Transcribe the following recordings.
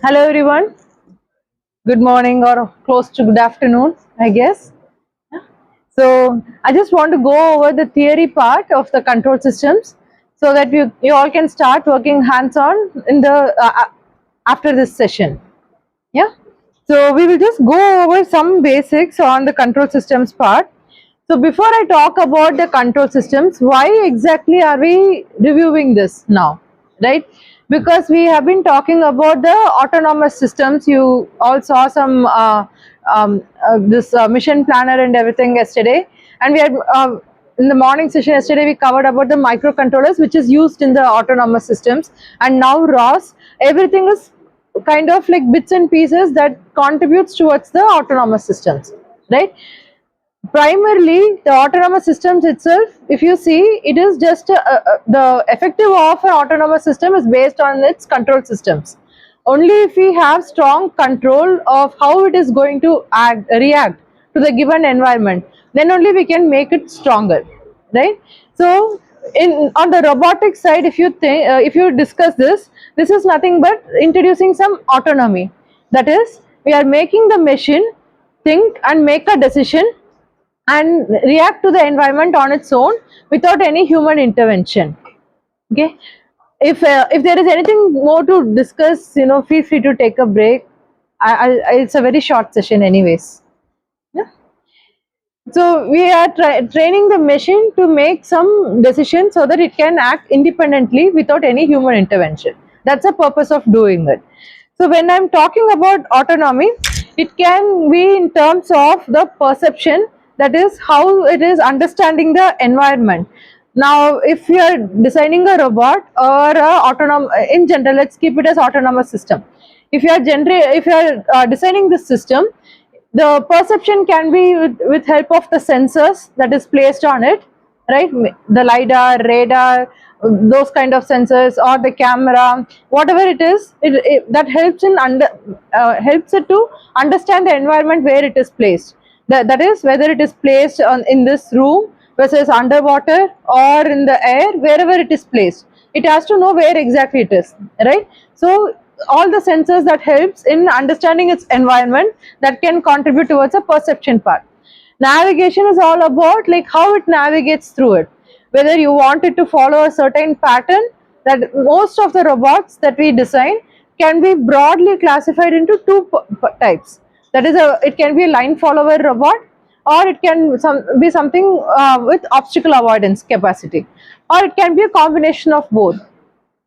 Hello everyone. Good morning or close to good afternoon, I guess. So I just want to go over the theory part of the control systems so that you all can start working hands-on in the after this session. Yeah. So we will just go over some basics on the control systems part. So before I talk about the control systems, why exactly are we reviewing this now, right? Because we have been talking about the autonomous systems. You all saw some this mission planner and everything yesterday, and we had in the morning session yesterday we covered about the microcontrollers which is used in the autonomous systems, and now ROS. Everything is kind of like bits and pieces that contributes towards the autonomous systems, right? Primarily the autonomous systems itself, if you see, it is just the effective of an autonomous system is based on its control systems. Only if we have strong control of how it is going to react to the given environment, then only we can make it stronger, right? So in on the robotic side, if you think if you discuss this, this is nothing but introducing some autonomy. That is, we are making the machine think and make a decision and react to the environment on its own without any human intervention. Okay. If there is anything more to discuss, feel free to take a break. It's a very short session anyways. Yeah. So we are training the machine to make some decisions so that it can act independently without any human intervention. That's the purpose of doing it. So when I'm talking about autonomy, it can be in terms of the perception, that is how it is understanding the environment. Now, if you are designing a robot or autonomous, in general, let's keep it as autonomous system. If you are designing this system, the perception can be with help of the sensors that is placed on it, right? The lidar, radar, those kind of sensors, or the camera, whatever it is, that helps in helps it to understand the environment where it is placed. That is, whether it is placed in this room versus underwater or in the air, wherever it is placed, it has to know where exactly it is, right? So all the sensors that helps in understanding its environment, that can contribute towards a perception part. Navigation is all about like how it navigates through it, whether you want it to follow a certain pattern. That most of the robots that we design can be broadly classified into two types. That is, it can be a line follower robot, or it can be something with obstacle avoidance capacity, or it can be a combination of both.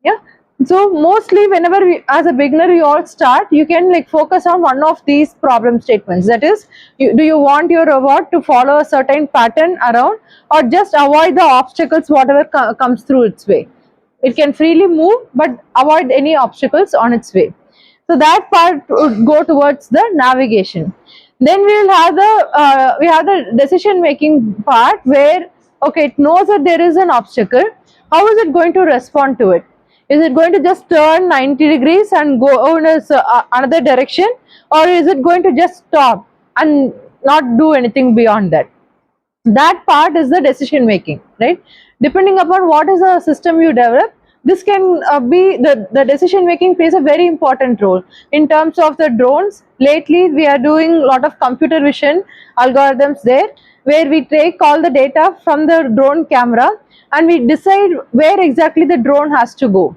Yeah. So mostly whenever as a beginner you all start, you can like focus on one of these problem statements. That is, do you want your robot to follow a certain pattern around, or just avoid the obstacles whatever comes through its way. It can freely move but avoid any obstacles on its way. So that part would go towards the navigation. Then we will have the decision making part, where okay, it knows that there is an obstacle. How is it going to respond to it? Is it going to just turn 90 degrees and go in another direction, or is it going to just stop and not do anything beyond that? That part is the decision making, right? Depending upon what is the system you develop, this can be the decision making plays a very important role. In terms of the drones, lately we are doing a lot of computer vision algorithms there, where we take all the data from the drone camera and we decide where exactly the drone has to go,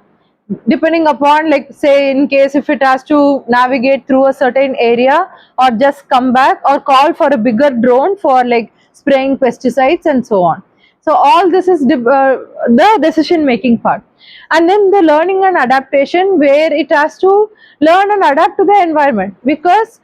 depending upon, like, say, in case if it has to navigate through a certain area, or just come back, or call for a bigger drone for like spraying pesticides and so on. So all this is the decision making part. And then the learning and adaptation, where it has to learn and adapt to the environment, because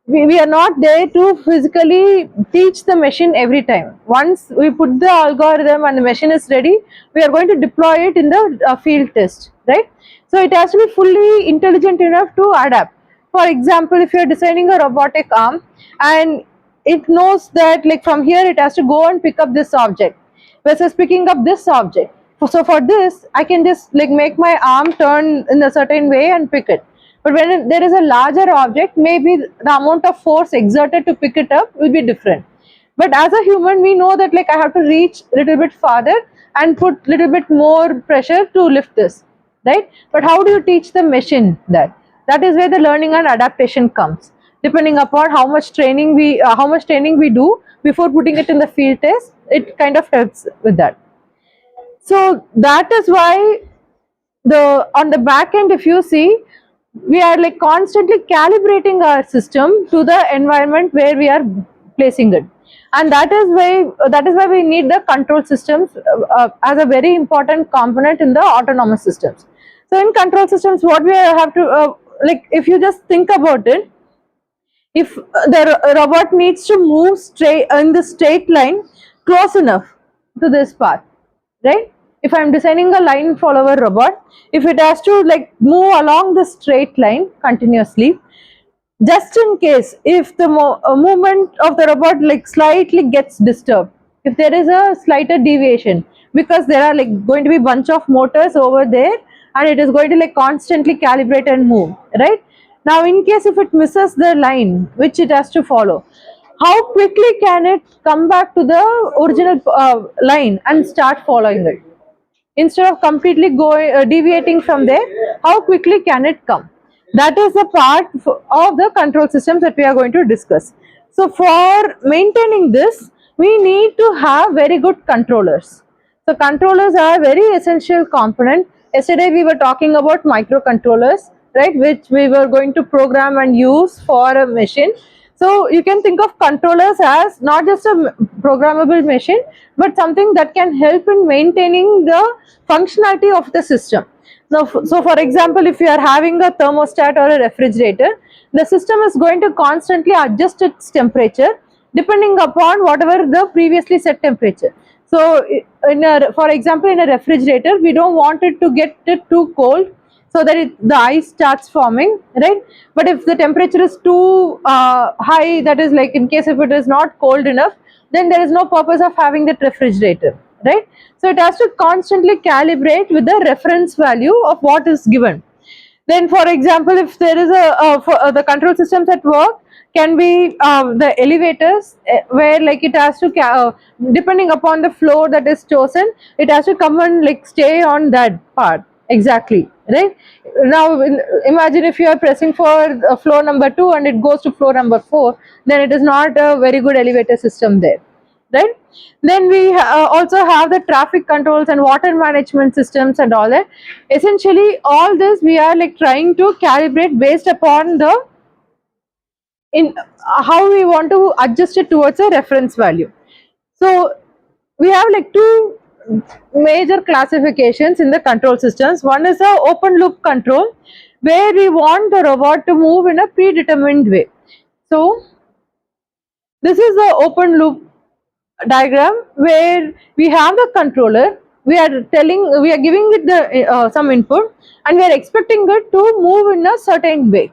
we are not there to physically teach the machine every time. Once we put the algorithm and the machine is ready, we are going to deploy it in the field test, right? So it has to be fully intelligent enough to adapt. For example, if you are designing a robotic arm and it knows that like from here it has to go and pick up this object versus picking up this object. So for this, I can just like make my arm turn in a certain way and pick it. But when there is a larger object, maybe the amount of force exerted to pick it up will be different. But as a human, we know that like I have to reach a little bit farther and put little bit more pressure to lift this, right? But how do you teach the machine that? That is where the learning and adaptation comes. Depending upon how much training we do before putting it in the field test, it kind of helps with that. So that is why the on the back end, if you see, we are like constantly calibrating our system to the environment where we are placing it, and that is why we need the control systems as a very important component in the autonomous systems. So in control systems, what we have to like, if you just think about it, if the robot needs to move straight in the straight line close enough to this path, right? If I'm designing a line follower robot, if it has to like move along the straight line continuously, just in case if the movement of the robot like slightly gets disturbed, if there is a slighter deviation, because there are like going to be bunch of motors over there, and it is going to like constantly calibrate and move, right? Now in case if it misses the line which it has to follow, how quickly can it come back to the original line and start following it, instead of completely going deviating from there? How quickly can it come? That is the part of the control systems that we are going to discuss. So for maintaining this, we need to have very good controllers. So controllers are very essential component. Yesterday we were talking about microcontrollers, right, which we were going to program and use for a machine. So you can think of controllers as not just a programmable machine, but something that can help in maintaining the functionality of the system. Now, so for example, if you are having a thermostat or a refrigerator, the system is going to constantly adjust its temperature depending upon whatever the previously set temperature. So, for example, in a refrigerator, we don't want it to get it too cold, so that the ice starts forming, right? But if the temperature is too high, that is like in case if it is not cold enough, then there is no purpose of having that refrigerator, right? So it has to constantly calibrate with the reference value of what is given. Then for example, if there is the control systems at work can be the elevators, where like it has to depending upon the floor that is chosen, it has to come and like stay on that part exactly, right? Now imagine if you are pressing for floor number 2 and it goes to floor number 4, then it is not a very good elevator system there, right? Then we also have the traffic controls and water management systems and all that. Essentially all this we are like trying to calibrate based upon the in how we want to adjust it towards a reference value. So we have like two major classifications in the control systems. One is a open loop control, where we want the robot to move in a predetermined way. So this is the open loop diagram, where we have the controller, we are giving it the some input, and we are expecting it to move in a certain way,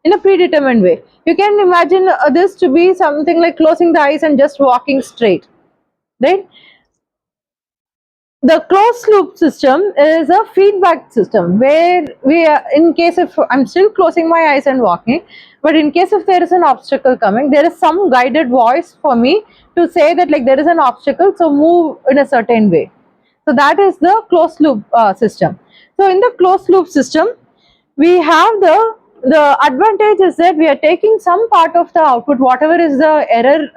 in a predetermined way. You can imagine this to be something like closing the eyes and just walking straight, right? The closed loop system is a feedback system, where we are, in case if I'm still closing my eyes and walking, but in case if there is an obstacle coming, there is some guided voice for me to say that like there is an obstacle, so move in a certain way. So that is the closed loop system. So in the closed loop system, we have the advantage is that we are taking some part of the output, whatever is the error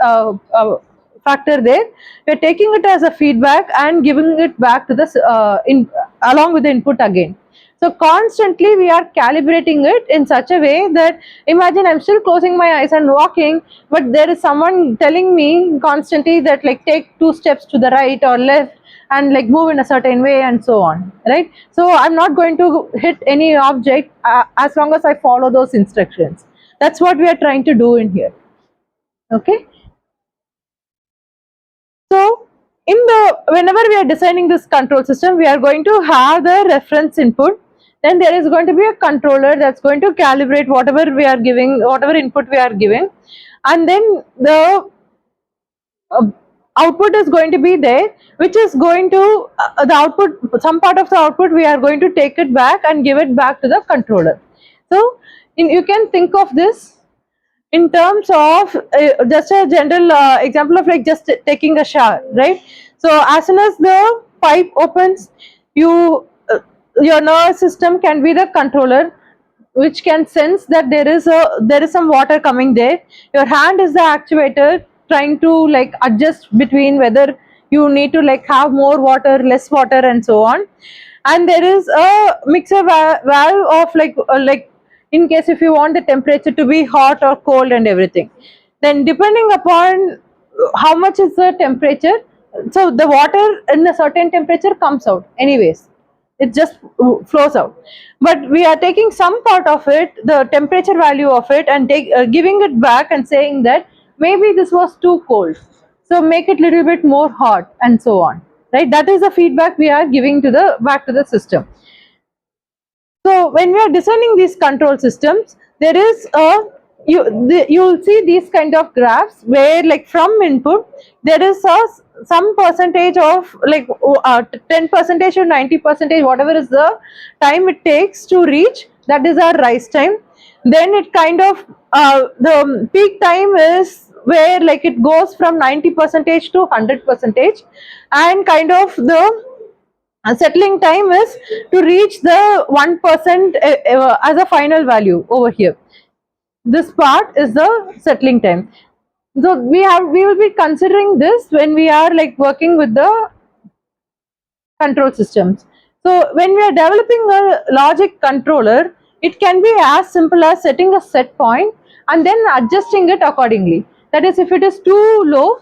factor there, we are taking it as a feedback and giving it back to the along with the input again. So constantly we are calibrating it in such a way that, imagine I'm still closing my eyes and walking, but there is someone telling me constantly that like take 2 steps to the right or left and like move in a certain way and so on, right? So I'm not going to hit any object as long as I follow those instructions. That's what we are trying to do in here. Okay. So in the whenever we are designing this control system, we are going to have the reference input. Then there is going to be a controller that's going to calibrate whatever we are giving, whatever input we are giving, and then the output is going to be there, which is going to the output, some part of the output we are going to take it back and give it back to the controller. So you can think of this in terms of just a general example of like just taking a shower, right? So as soon as the pipe opens, your nervous system can be the controller, which can sense that there is some water coming there. Your hand is the actuator trying to like adjust between whether you need to like have more water, less water, and so on. And there is a mixer valve of like in case if you want the temperature to be hot or cold and everything. Then depending upon how much is the temperature, so the water in a certain temperature comes out anyways, it just flows out. But we are taking some part of it, the temperature value of it, and giving it back and saying that maybe this was too cold, so make it little bit more hot, and so on, right? That is the feedback we are giving to the back to the system. So when we are designing these control systems, there is a you'll see these kind of graphs where like from input there is a some percentage of like 10 percentage or 90 percentage, whatever is the time it takes to reach, that is our rise time. Then it kind of the peak time is where like it goes from 90 percentage to 100 percentage, and kind of the settling time is to reach the 1% as a final value over here. This part is the settling time. So we will be considering this when we are like working with the control systems. So when we are developing a logic controller, it can be as simple as setting a set point and then adjusting it accordingly. That is, if it is too low,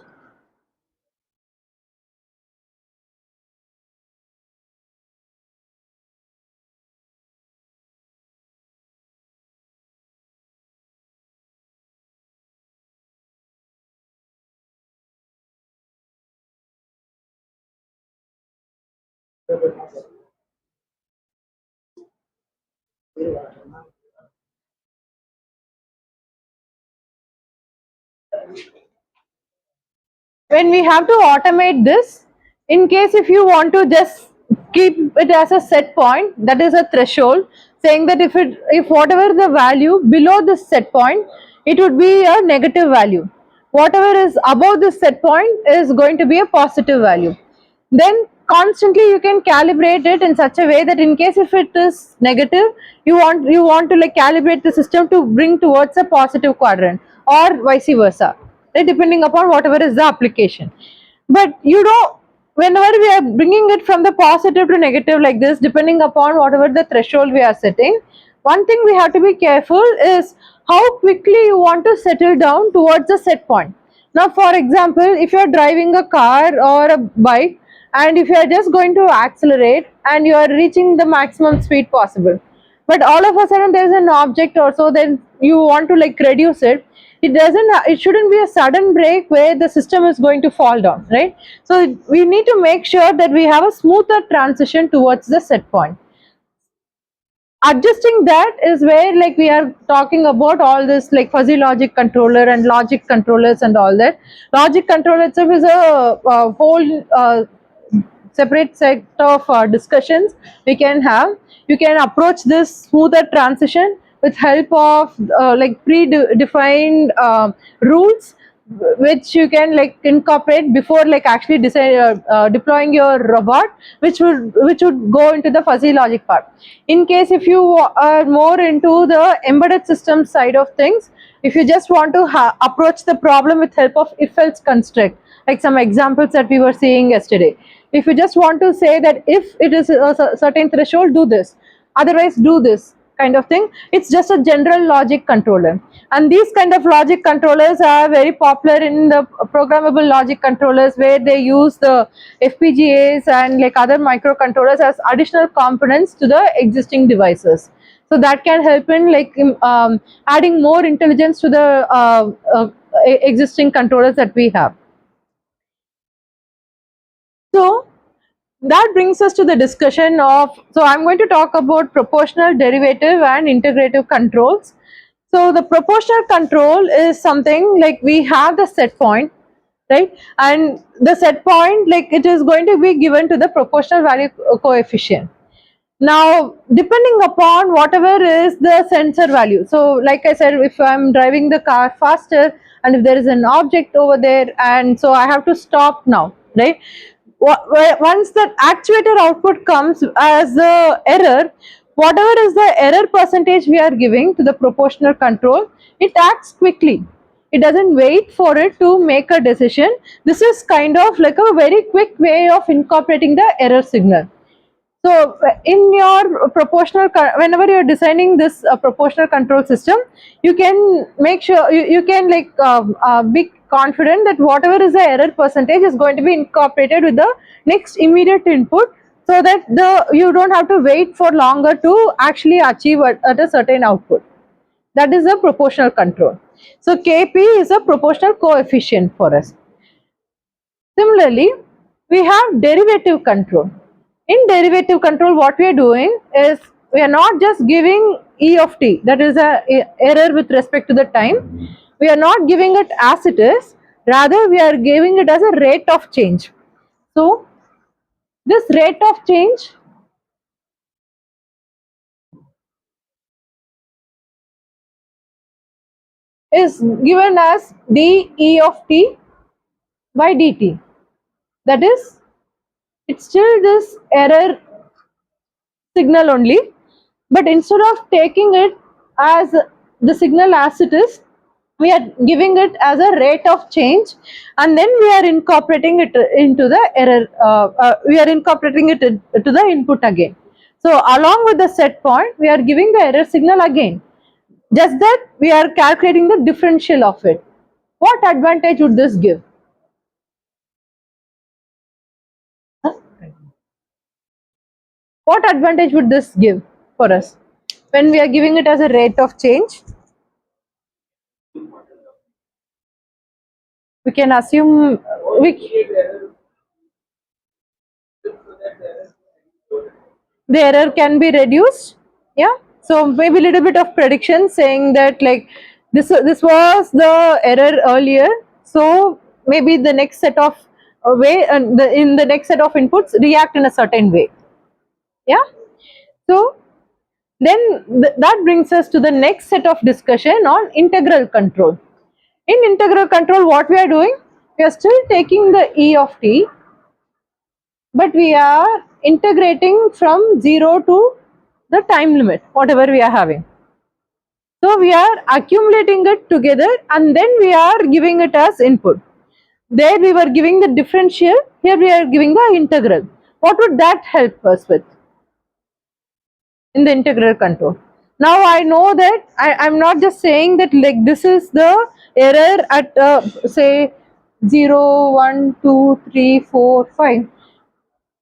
when we have to automate this, in case if you want to just keep it as a set point, that is a threshold, saying that if whatever the value below this set point, it would be a negative value, whatever is above this set point is going to be a positive value. Then constantly you can calibrate it in such a way that in case if it is negative, you want to like calibrate the system to bring towards a positive quadrant, or vice versa, right? Depending upon whatever is the application. But you know, whenever we are bringing it from the positive to negative like this, depending upon whatever the threshold we are setting, one thing we have to be careful is how quickly you want to settle down towards the set point. Now for example, if you are driving a car or a bike, and if you are just going to accelerate and you are reaching the maximum speed possible, but all of a sudden there is an object or so, then you want to like reduce it, it shouldn't be a sudden break where the system is going to fall down, right? So we need to make sure that we have a smoother transition towards the set point. Adjusting that is where like we are talking about all this like fuzzy logic controller and logic controllers and all that. Logic controller itself is a whole separate set of discussions we can have. You can approach this smoother transition with help of like predefined rules, which you can like incorporate before like actually deploying your robot, which would go into the fuzzy logic part. In case if you are more into the embedded system side of things, if you just want to approach the problem with help of if else construct, like some examples that we were seeing yesterday, if you just want to say that if it is a certain threshold, do this, otherwise do this kind of thing, it's just a general logic controller. And these kind of logic controllers are very popular in the programmable logic controllers, where they use the FPGAs and like other microcontrollers as additional components to the existing devices. So that can help in like adding more intelligence to the existing controllers that we have. So that brings us to the discussion of, so I'm going to talk about proportional, derivative and integrative controls. So the proportional control is something like we have the set point, right? And the set point, like it is going to be given to the proportional value coefficient. Now, depending upon whatever is the sensor value, so like I said, if I'm driving the car faster and if there is an object over there, and so I have to stop now, right? Once that actuator output comes as the error, whatever is the error percentage we are giving to the proportional control, it acts quickly. It doesn't wait for it to make a decision. This is kind of like a very quick way of incorporating the error signal. So in your whenever you're designing this proportional control system, you can make sure you can like be confident that whatever is the error percentage is going to be incorporated with the next immediate input, so that you don't have to wait for longer to actually achieve at a certain output. That is a proportional control. So Kp is a proportional coefficient for us. Similarly, we have derivative control. In derivative control, what we are doing is we are not just giving E of t, that is a error with respect to the time. We are not giving it as it is, rather we are giving it as a rate of change. So this rate of change is given as dE of t by dt. That is, it's still this error signal only, but instead of taking it as the signal as it is, we are giving it as a rate of change, and then we are incorporating it into the error, we are incorporating it to the input again. So along with the set point, we are giving the error signal again, just that we are calculating the differential of it. What advantage would this give? What advantage would this give for us when we are giving it as a rate of change? We can assume we, the error can be reduced. Yeah, so maybe a little bit of prediction saying that like this was the error earlier, so maybe the next set of in the next set of inputs react in a certain way. Yeah, so then that brings us to the next set of discussion on integral control. In integral control, what we are doing, we are still taking the E of t, but we are integrating from 0 to the time limit, whatever we are having. So we are accumulating it together and then we are giving it as input. There we were giving the differential, here we are giving the integral. What would that help us with in the integral control? Now I know that I'm not just saying that like this is the error at say 0, 1, 2, 3, 4, 5.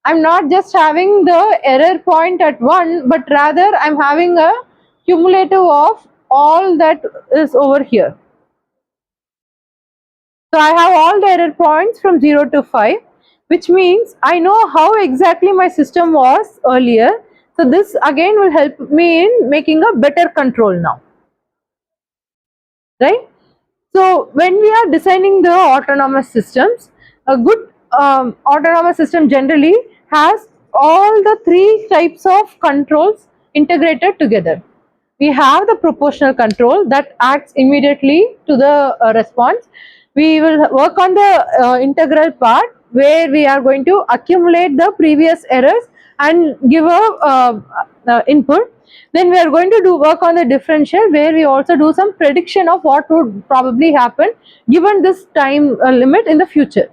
I'm not just having the error point at 1, but rather I'm having a cumulative of all that is over here. So I have all the error points from 0 to 5, which means I know how exactly my system was earlier. So this again will help me in making a better control now, right? So when we are designing the autonomous systems, a good autonomous system generally has all the three types of controls integrated together. We have the proportional control that acts immediately to the response. We will work on the integral part where we are going to accumulate the previous errors and give a input. Then we are going to do work on the differential where we also do some prediction of what would probably happen given this time limit in the future.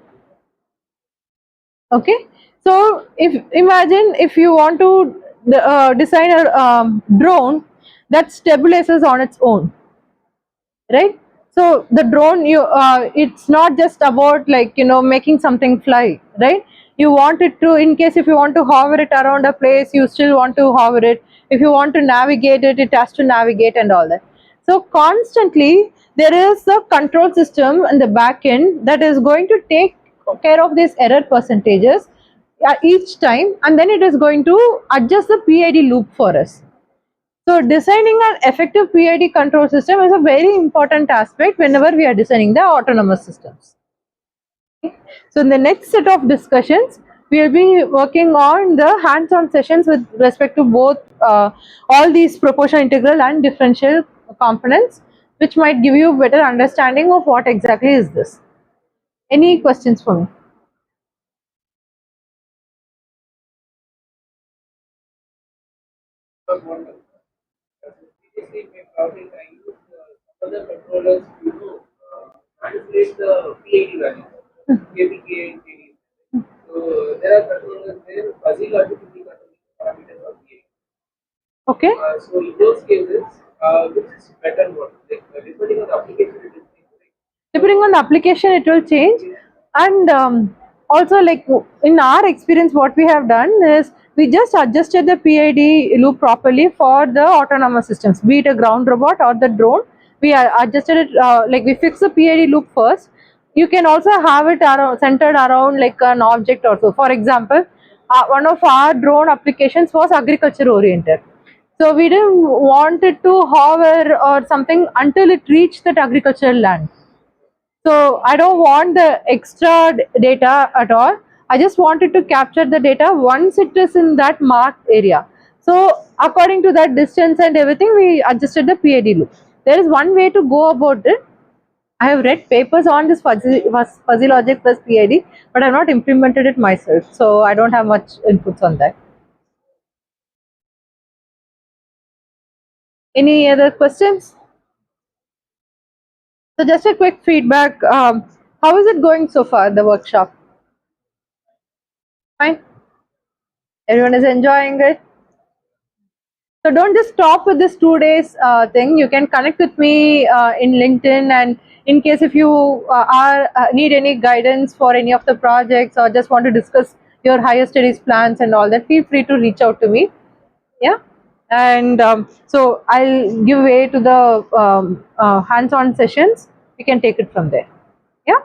Okay, so if imagine if you want to design a drone that stabilizes on its own, right? So the drone, you it's not just about like making something fly, right? You want it to, in case if you want to hover it around a place, you still want to hover it. If you want to navigate it, it has to navigate and all that. So constantly there is a control system in the back end that is going to take care of these error percentages each time, and then it is going to adjust the PID loop for us. So designing an effective PID control system is a very important aspect whenever we are designing the autonomous systems. So in the next set of discussions, we will be working on the hands-on sessions with respect to both all these proportional, integral and differential components, which might give you better understanding of what exactly is this. Any questions for me? Previously, we probably I used other controllers to manipulate the PID value, KPK and KD. So there are controllers where fuzzy logic will be controlling the parameters of PID. Okay. So in those cases, which is better one? Like depending on the application, it is like, Depending on the application it will change, and also like in our experience what we have done is we just adjusted the PID loop properly for the autonomous systems, be it a ground robot or the drone. We adjusted it, like we fix the PID loop first. You can also have it centered around like an object also. For example, one of our drone applications was agriculture oriented, so we didn't want it to hover or something until it reached that agricultural land. So I don't want the extra data at all. I just wanted to capture the data once it is in that marked area. So according to that distance and everything, we adjusted the PID loop. There is one way to go about it. I have read papers on this fuzzy logic plus PID, but I have not implemented it myself. So I don't have much inputs on that. Any other questions? So just a quick feedback. How is it going so far, the workshop? Fine. Everyone is enjoying it. So don't just stop with this 2 days thing. You can connect with me in LinkedIn, and in case if you are need any guidance for any of the projects or just want to discuss your higher studies plans and all that, feel free to reach out to me. Yeah, and so I'll give way to the hands-on sessions. We can take it from there. Yeah.